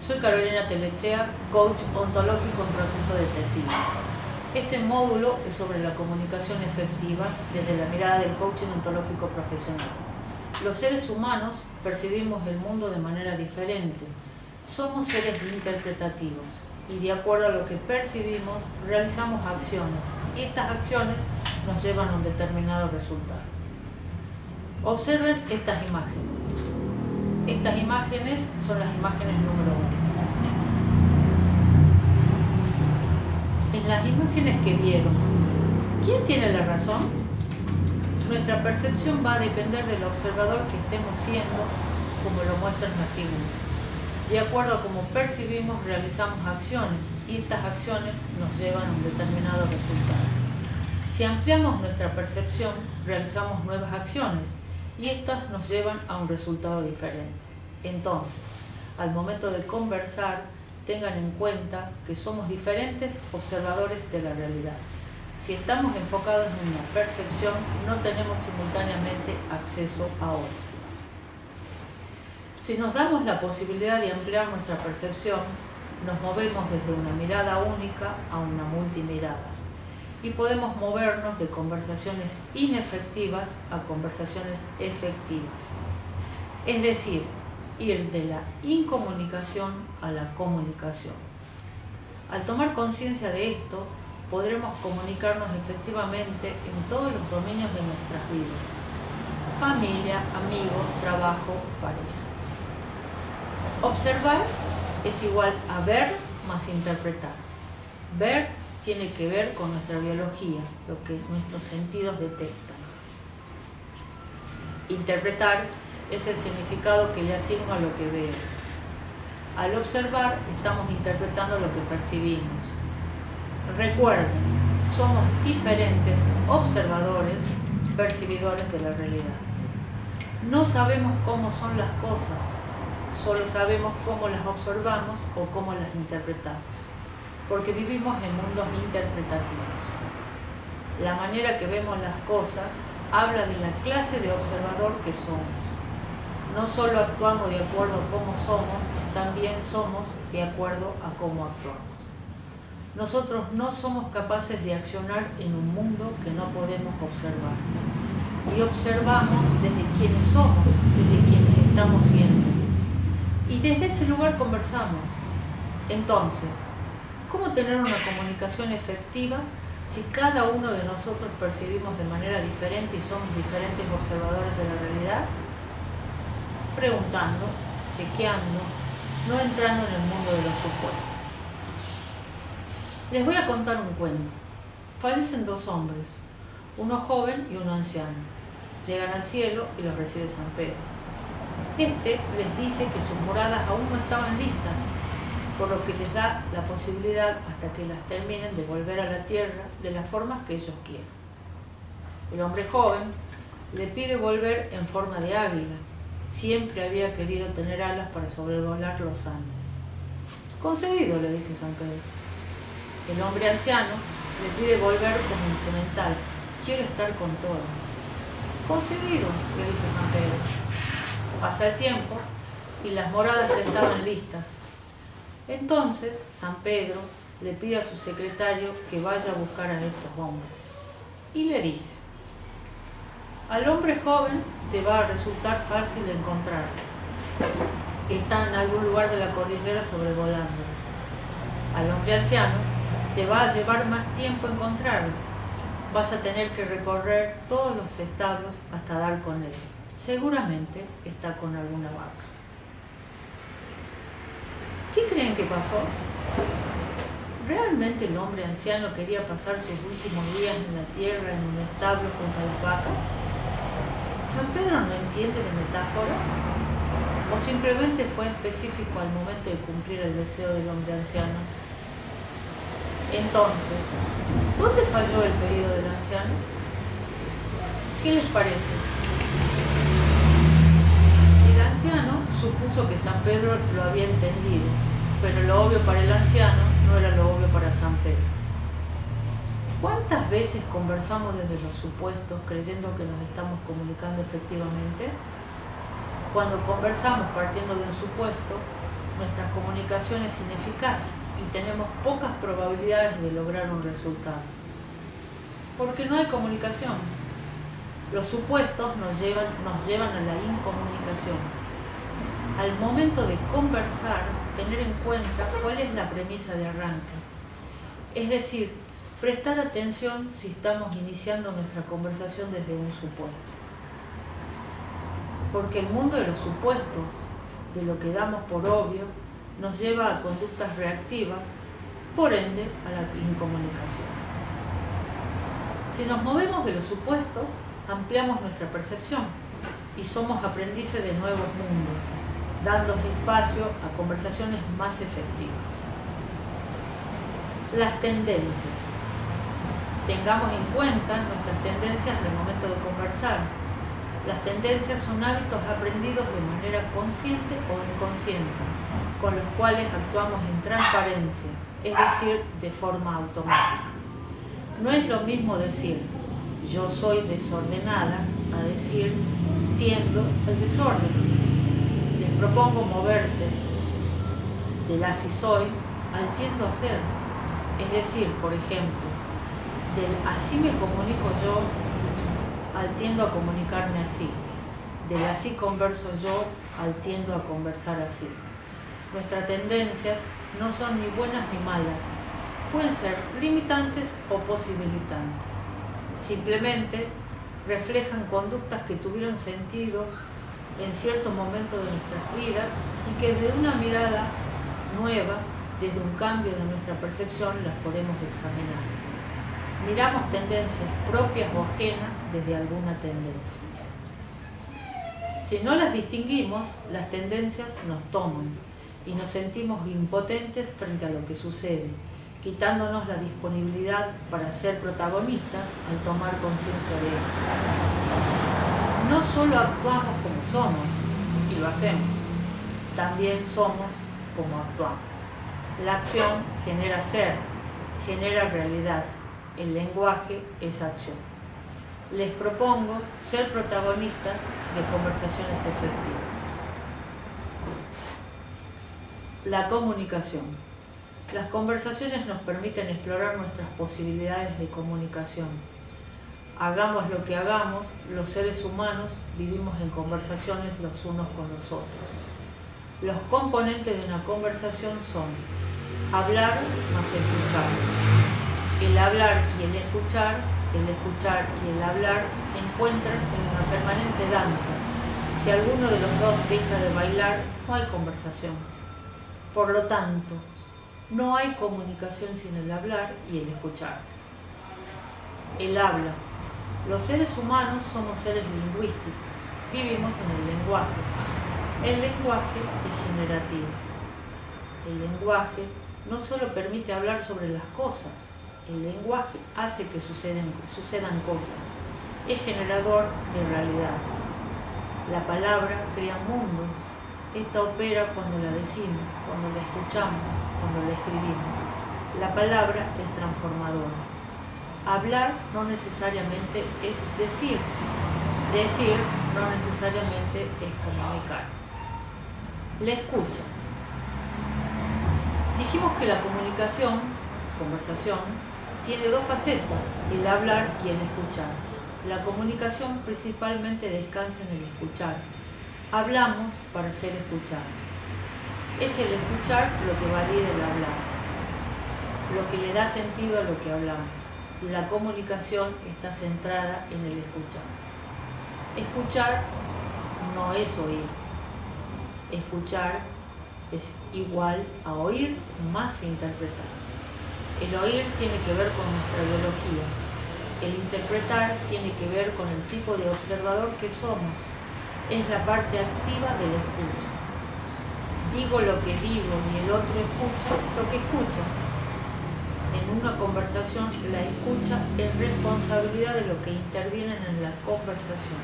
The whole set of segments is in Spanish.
Soy Carolina Telechea, coach ontológico en proceso de tesis. Este módulo es sobre la comunicación efectiva desde la mirada del coaching ontológico profesional. Los seres humanos percibimos el mundo de manera diferente. Somos seres interpretativos y de acuerdo a lo que percibimos realizamos acciones y estas acciones nos llevan a un determinado resultado. Observen estas imágenes. Estas imágenes son las imágenes número 1. En las imágenes que vieron, ¿quién tiene la razón? Nuestra percepción va a depender del observador que estemos siendo, como lo muestran las figuras. De acuerdo a cómo percibimos, realizamos acciones y estas acciones nos llevan a un determinado resultado. Si ampliamos nuestra percepción, realizamos nuevas acciones y estas nos llevan a un resultado diferente. Entonces, al momento de conversar, tengan en cuenta que somos diferentes observadores de la realidad. Si estamos enfocados en una percepción, no tenemos simultáneamente acceso a otra. Si nos damos la posibilidad de ampliar nuestra percepción, nos movemos desde una mirada única a una multimirada y podemos movernos de conversaciones inefectivas a conversaciones efectivas. Es decir, ir de la incomunicación a la comunicación. Al tomar conciencia de esto, podremos comunicarnos efectivamente en todos los dominios de nuestras vidas: familia, amigos, trabajo, pareja. Observar es igual a ver más interpretar. Ver tiene que ver con nuestra biología, lo que nuestros sentidos detectan. Interpretar es el significado que le asigno a lo que veo. Al observar, estamos interpretando lo que percibimos. Recuerden, somos diferentes observadores, percibidores de la realidad. No sabemos cómo son las cosas, solo sabemos cómo las observamos o cómo las interpretamos, porque vivimos en mundos interpretativos. La manera que vemos las cosas habla de la clase de observador que somos. No solo actuamos de acuerdo a cómo somos, también somos de acuerdo a cómo actuamos. Nosotros no somos capaces de accionar en un mundo que no podemos observar. Y observamos desde quienes somos, desde quienes estamos siendo. Y desde ese lugar conversamos. Entonces, ¿cómo tener una comunicación efectiva si cada uno de nosotros percibimos de manera diferente y somos diferentes observadores de la realidad? Preguntando, chequeando, no entrando en el mundo de los supuestos. Les voy a contar un cuento. Fallecen dos hombres, uno joven y uno anciano. Llegan al cielo y los recibe San Pedro. Este les dice que sus moradas aún no estaban listas, por lo que les da la posibilidad, hasta que las terminen, de volver a la tierra de las formas que ellos quieran. El hombre joven le pide volver en forma de águila. Siempre había querido tener alas para sobrevolar los Andes. Concedido, le dice San Pedro. El hombre anciano le pide volver como un semental. Quiero estar con todas. Concedido, le dice San Pedro. Pasa el tiempo y las moradas ya estaban listas. Entonces San Pedro le pide a su secretario que vaya a buscar a estos hombres y le dice: al hombre joven te va a resultar fácil encontrarlo. Está en algún lugar de la cordillera sobrevolando. Al hombre anciano te va a llevar más tiempo encontrarlo. Vas a tener que recorrer todos los establos hasta dar con él. Seguramente está con alguna vaca. ¿Qué creen que pasó? ¿Realmente el hombre anciano quería pasar sus últimos días en la tierra en un establo junto a las vacas? ¿San Pedro no entiende de metáforas? ¿O simplemente fue específico al momento de cumplir el deseo del hombre anciano? Entonces, ¿dónde falló el pedido del anciano? ¿Qué les parece? El anciano supuso que San Pedro lo había entendido, pero lo obvio para el anciano no era lo obvio para San Pedro. ¿Cuántas veces conversamos desde los supuestos creyendo que nos estamos comunicando efectivamente? Cuando conversamos partiendo de un supuesto, nuestra comunicación es ineficaz y tenemos pocas probabilidades de lograr un resultado. Porque no hay comunicación. Los supuestos nos llevan a la incomunicación. Al momento de conversar, tener en cuenta cuál es la premisa de arranque. Es decir, prestar atención si estamos iniciando nuestra conversación desde un supuesto. Porque el mundo de los supuestos, de lo que damos por obvio, nos lleva a conductas reactivas, por ende a la incomunicación. Si nos movemos de los supuestos, ampliamos nuestra percepción y somos aprendices de nuevos mundos, dando espacio a conversaciones más efectivas. Las tendencias. Tengamos en cuenta nuestras tendencias al momento de conversar. Las tendencias son hábitos aprendidos de manera consciente o inconsciente, con los cuales actuamos en transparencia, es decir, de forma automática. No es lo mismo decir yo soy desordenada a decir tiendo al desorden. Les propongo moverse del así soy al tiendo a ser. Es decir, por ejemplo, del así me comunico yo al tiendo a comunicarme así. Del así converso yo al tiendo a conversar así. Nuestras tendencias no son ni buenas ni malas. Pueden ser limitantes o posibilitantes. Simplemente reflejan conductas que tuvieron sentido en cierto momento de nuestras vidas y que desde una mirada nueva, desde un cambio de nuestra percepción, las podemos examinar. Miramos tendencias propias o ajenas desde alguna tendencia. Si no las distinguimos, las tendencias nos toman y nos sentimos impotentes frente a lo que sucede, quitándonos la disponibilidad para ser protagonistas al tomar conciencia de ello. No solo actuamos como somos, y lo hacemos, también somos como actuamos. La acción genera ser, genera realidad. El lenguaje es acción. Les propongo ser protagonistas de conversaciones efectivas. La comunicación. Las conversaciones nos permiten explorar nuestras posibilidades de comunicación. Hagamos lo que hagamos, los seres humanos vivimos en conversaciones los unos con los otros. Los componentes de una conversación son hablar más escuchar. El hablar y el escuchar y el hablar se encuentran en una permanente danza. Si alguno de los dos deja de bailar, no hay conversación. Por lo tanto, no hay comunicación sin el hablar y el escuchar. El habla. Los seres humanos somos seres lingüísticos. Vivimos en el lenguaje. El lenguaje es generativo. El lenguaje no solo permite hablar sobre las cosas, el lenguaje hace que sucedan cosas. Es generador de realidades. La palabra crea mundos. Esta opera cuando la decimos, cuando la escuchamos, cuando la escribimos. La palabra es transformadora. Hablar no necesariamente es decir. Decir no necesariamente es comunicar. La escucha. Dijimos que la comunicación, conversación, tiene dos facetas, el hablar y el escuchar. La comunicación principalmente descansa en el escuchar. Hablamos para ser escuchados. Es el escuchar lo que valida el hablar, lo que le da sentido a lo que hablamos. La comunicación está centrada en el escuchar. Escuchar no es oír. Escuchar es igual a oír más interpretar. El oír tiene que ver con nuestra biología. El interpretar tiene que ver con el tipo de observador que somos. Es la parte activa de la escucha. Digo lo que digo y el otro escucha lo que escucha. En una conversación, la escucha es responsabilidad de los que intervienen en la conversación.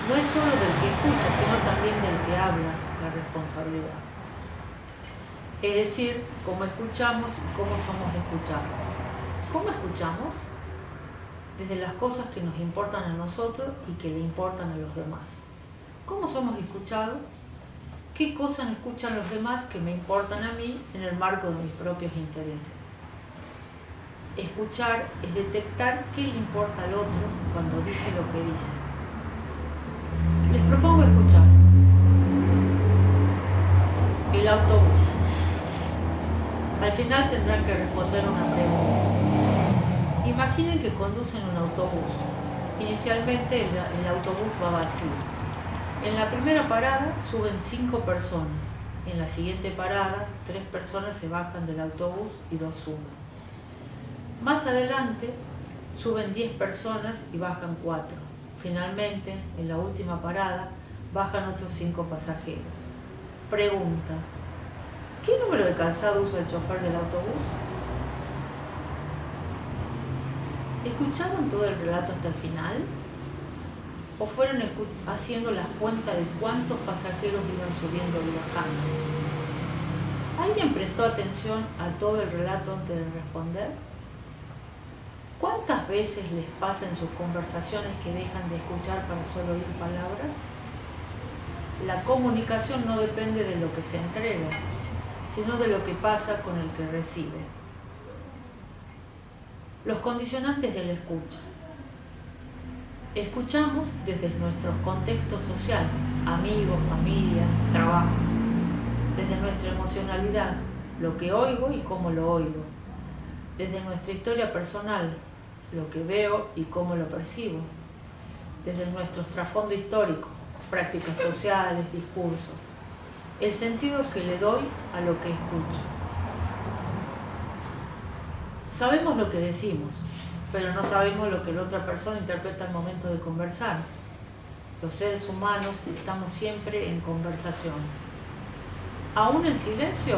No es solo del que escucha, sino también del que habla la responsabilidad. Es decir, cómo escuchamos y cómo somos escuchados. ¿Cómo escuchamos? Desde las cosas que nos importan a nosotros y que le importan a los demás. ¿Cómo somos escuchados? ¿Qué cosas escuchan los demás que me importan a mí en el marco de mis propios intereses? Escuchar es detectar qué le importa al otro cuando dice lo que dice. Les propongo escuchar. El autobús. Al final tendrán que responder una pregunta. Imaginen que conducen un autobús. Inicialmente el autobús va vacío. En la primera parada suben 5 personas. En la siguiente parada, 3 personas se bajan del autobús y 2 suben. Más adelante suben 10 personas y bajan 4. Finalmente, en la última parada, bajan otros 5 pasajeros. Pregunta: ¿qué número de calzado usa el chofer del autobús? ¿Escucharon todo el relato hasta el final? ¿O fueron haciendo las cuentas de cuántos pasajeros iban subiendo y bajando? ¿Alguien prestó atención a todo el relato antes de responder? ¿Cuántas veces les pasa en sus conversaciones que dejan de escuchar para solo oír palabras? La comunicación no depende de lo que se entrega, sino de lo que pasa con el que recibe. Los condicionantes de la escucha. Escuchamos desde nuestro contexto social, amigos, familia, trabajo, desde nuestra emocionalidad, lo que oigo y cómo lo oigo, desde nuestra historia personal, lo que veo y cómo lo percibo, desde nuestro trasfondo histórico, prácticas sociales, discursos, el sentido que le doy a lo que escucho. Sabemos lo que decimos, pero no sabemos lo que la otra persona interpreta al momento de conversar. Los seres humanos estamos siempre en conversaciones. Aún en silencio,